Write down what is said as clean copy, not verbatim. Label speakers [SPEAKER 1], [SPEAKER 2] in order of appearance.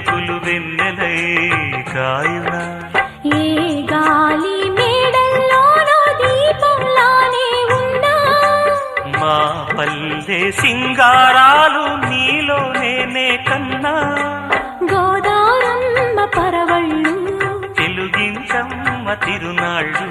[SPEAKER 1] మెలుకులు వెన్నెలై కాయునా
[SPEAKER 2] ఏ గాలి మేడల్లోనో దీపంలానే ఉన్నా
[SPEAKER 1] మా పల్లె సింగారాలు నీలో నేనే కన్నా
[SPEAKER 2] గోదారమ్మ పరవళ్ళు
[SPEAKER 1] తెలుగించమ్మ తిరునాళ్ళు